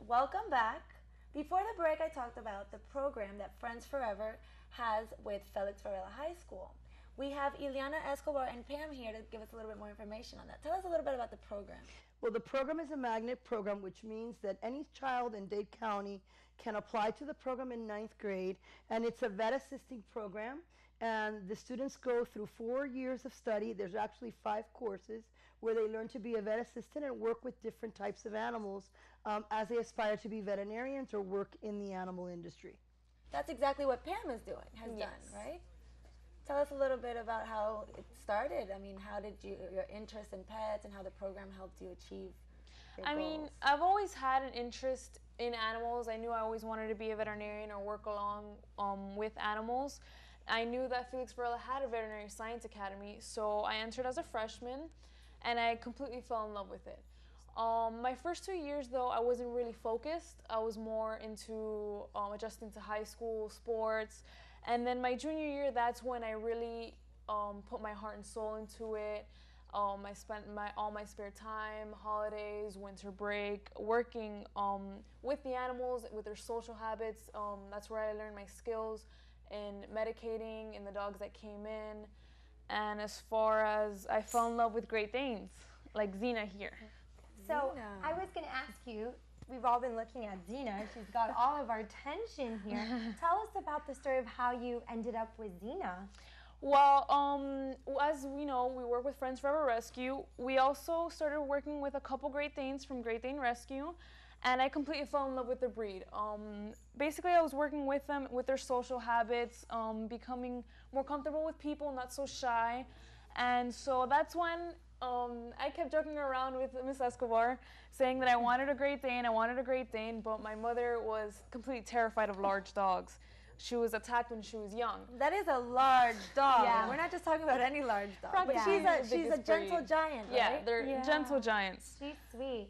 welcome back. Before the break, I talked about the program that Friends Forever has with Felix Varela High School. We have Yleana, Escobar, and Pam here to give us a little bit more information on that. Tell us a little bit about the program. Well, the program is a magnet program, which means that any child in Dade County can apply to the program in ninth grade, and it's a vet assisting program. And the students go through 4 years of study. There's actually 5 courses where they learn to be a vet assistant and work with different types of animals as they aspire to be veterinarians or work in the animal industry. That's exactly what Pam is doing, has done, right? Tell us a little bit about how it started. I mean, how did your interest in pets and how the program helped you achieve your goals? I've always had an interest in animals. I knew I always wanted to be a veterinarian or work along with animals. I knew that Felix Varela had a veterinary science academy, so I entered as a freshman, and I completely fell in love with it. My first 2 years, though, I wasn't really focused. I was more into adjusting to high school sports. And then my junior year, that's when I really put my heart and soul into it. I spent all my spare time, holidays, winter break, working with the animals, with their social habits. That's where I learned my skills in medicating in the dogs that came in. And as far as I fell in love with Great Danes, like Xena here. So I was going to ask you, we've all been looking at Xena. She's got all of our attention here. Tell us about the story of how you ended up with Xena. Well, as we know, we work with Friends Forever Rescue. We also started working with a couple Great Danes from Great Dane Rescue, and I completely fell in love with the breed. Basically, I was working with them, with their social habits, becoming more comfortable with people, not so shy. And so that's when I kept joking around with Miss Escobar, saying that I wanted a Great Dane, but my mother was completely terrified of large dogs. She was attacked when she was young. That is a large dog. Yeah. We're not just talking about any large dog. But she's a gentle giant, right? Yeah, they're gentle giants. She's sweet.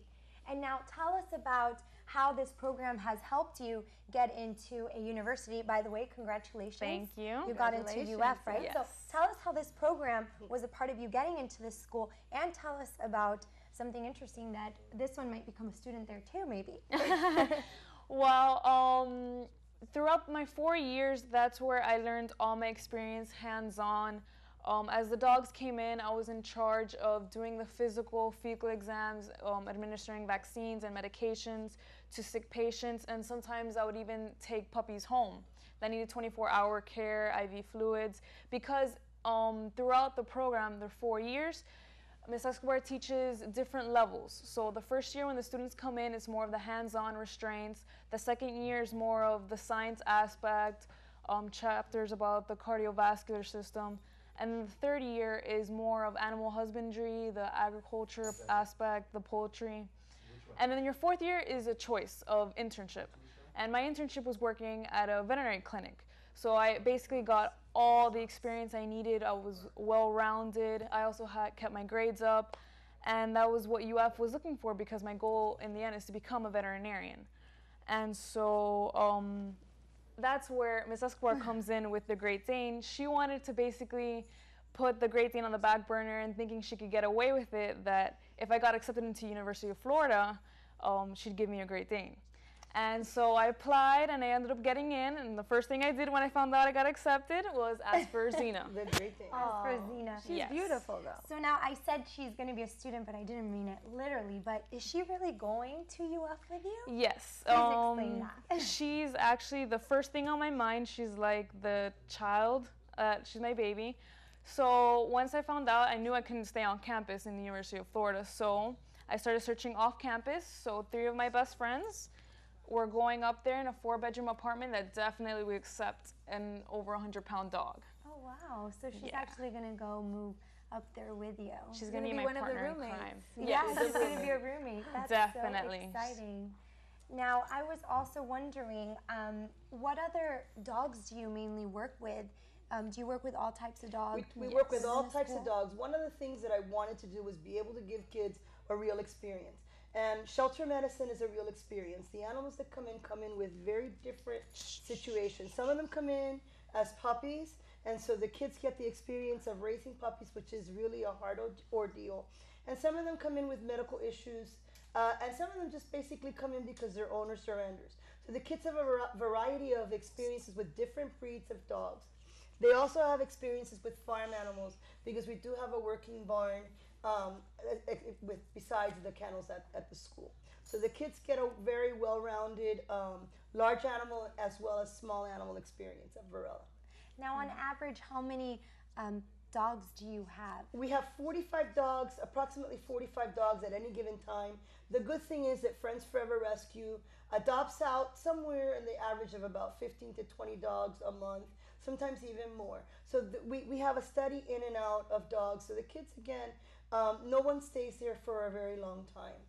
And now tell us about how this program has helped you get into a university. By the way, congratulations. Thank you. You got into UF, right? Yes. So tell us how this program was a part of you getting into this school, and tell us about something interesting that this one might become a student there too, maybe. Well, throughout my 4 years, that's where I learned all my experience hands-on. As the dogs came in, I was in charge of doing the physical, fecal exams, administering vaccines and medications to sick patients, and sometimes I would even take puppies home that needed 24-hour care, IV fluids, because throughout the program, the 4 years, Ms. Escobar teaches different levels. So the first year when the students come in, it's more of the hands-on restraints. The second year is more of the science aspect, chapters about the cardiovascular system. And the third year is more of animal husbandry, the agriculture aspect, the poultry. And then your fourth year is a choice of internship. And my internship was working at a veterinary clinic. So I basically got all the experience I needed. I was well-rounded. I also kept my grades up. And that was what UF was looking for, because my goal in the end is to become a veterinarian. And so that's where Ms. Escobar comes in with the Great Dane. She wanted to basically put the Great Dane on the back burner, and thinking she could get away with it, that if I got accepted into University of Florida, she'd give me a Great Dane. And so I applied, and I ended up getting in, and the first thing I did when I found out I got accepted was ask for Xena. The Great Dane. Ask for Xena. She's beautiful, though. So now I said she's going to be a student, but I didn't mean it literally. But is she really going to UF with you? Yes. Please explain that. She's actually the first thing on my mind. She's like the child. She's my baby. So once I found out, I knew I couldn't stay on campus in the University of Florida. So I started searching off campus. So 3 of my best friends were going up there in a 4-bedroom apartment that definitely would accept an over 100-pound dog. Oh, wow. So she's actually going to go move up there with you. She's going to be my partner in crime. Yeah, she's going to be a roommate. That's definitely so exciting. Now, I was also wondering, what other dogs do you mainly work with? Do you work with all types of dogs? We work with all types of dogs. One of the things that I wanted to do was be able to give kids a real experience. And shelter medicine is a real experience. The animals that come in with very different situations. Some of them come in as puppies, and so the kids get the experience of raising puppies, which is really a hard ordeal. And some of them come in with medical issues And some of them just basically come in because their owner surrenders. So the kids have a variety of experiences with different breeds of dogs. They also have experiences with farm animals because we do have a working barn besides the kennels at the school. So the kids get a very well-rounded large animal as well as small animal experience at Varela. Now, on average, how many dogs do you have? We have 45 dogs, approximately 45 dogs at any given time. The good thing is that Friends Forever Rescue adopts out somewhere in the average of about 15 to 20 dogs a month, sometimes even more. So we have a steady in and out of dogs. So the kids, again, no one stays there for a very long time,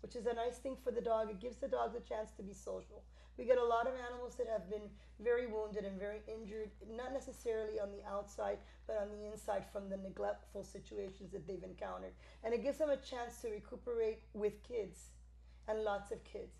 which is a nice thing for the dog. It gives the dog the chance to be social. We get a lot of animals that have been very wounded and very injured, not necessarily on the outside, but on the inside from the neglectful situations that they've encountered. And it gives them a chance to recuperate with kids, and lots of kids,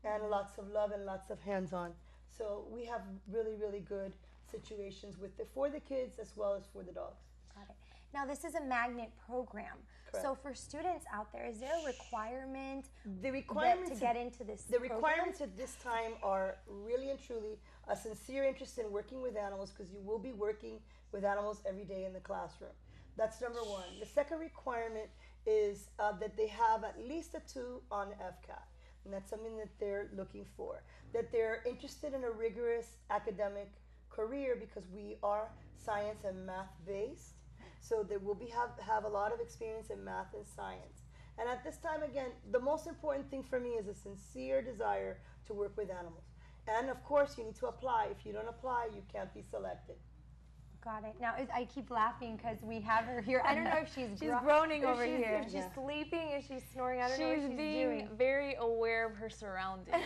and lots of love and lots of hands-on. So we have really, really good situations for the kids as well as for the dogs. Got it. Now, this is a magnet program. Correct. So for students out there, is there a requirement to get into this The program? requirements at this time are really and truly a sincere interest in working with animals, because you will be working with animals every day in the classroom. That's number one. The second requirement is that they have at least a 2 on FCAT. And that's something that they're looking for. That they're interested in a rigorous academic career, because we are science and math based. So they will have a lot of experience in math and science. And at this time, again, the most important thing for me is a sincere desire to work with animals. And of course, you need to apply. If you don't apply, you can't be selected. Got it. Now, I keep laughing because we have her here. I don't know if she's groaning over here. If she's sleeping, if she's snoring. I don't know what she's doing. She's being very aware of her surroundings.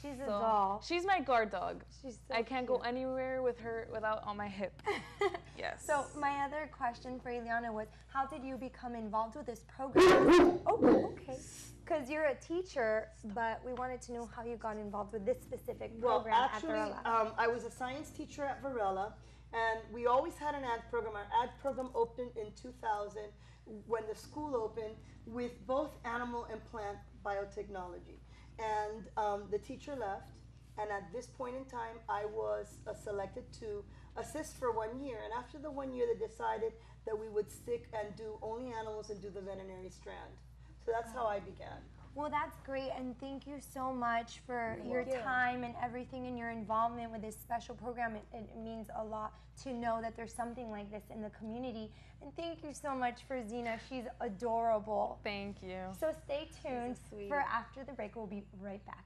She's a doll. She's my guard dog. She's so I can't go anywhere with her without on my hip. Yes. So my other question for Yleana was, how did you become involved with this program? Oh, okay. Because you're a teacher, but we wanted to know how you got involved with this specific program at Varela. I was a science teacher at Varela, and we always had an ag program. Our ag program opened in 2000 when the school opened, with both animal and plant biotechnology. And the teacher left, and at this point in time, I was selected to assist for 1 year. And after the 1 year, they decided that we would stick and do only animals and do the veterinary strand. So that's how I began. Well, that's great, and thank you so much for your time and everything and your involvement with this special program. It means a lot to know that there's something like this in the community. And thank you so much for Zena. She's adorable. Thank you. So stay tuned for after the break. We'll be right back.